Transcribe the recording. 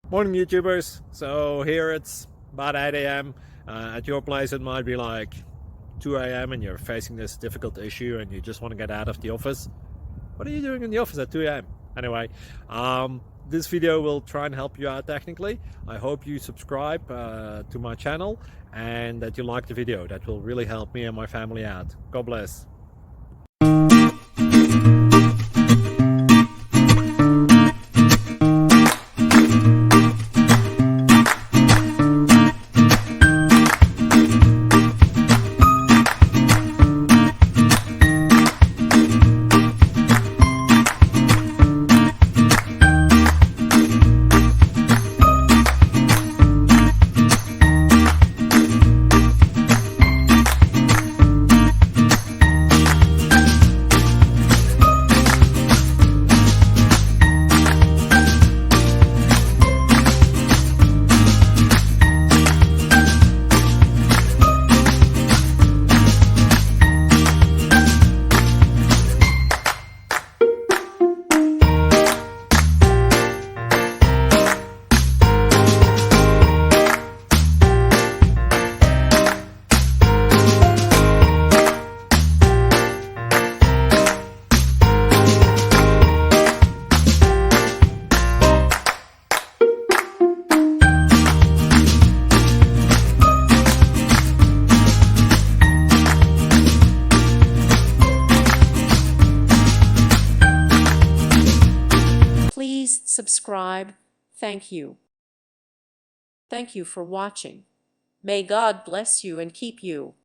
Morning YouTubers. So here it's about 8 a.m. At your place it might be like 2 a.m. and you're facing this difficult issue and you just want to get out of the office. What are you doing in the office at 2 a.m.? Anyway, this video will try and help you out technically. I hope you subscribe to my channel and that you like the video. That will really help me and my family out. God bless. Please subscribe. Thank you. Thank you for watching. May God bless you and keep you.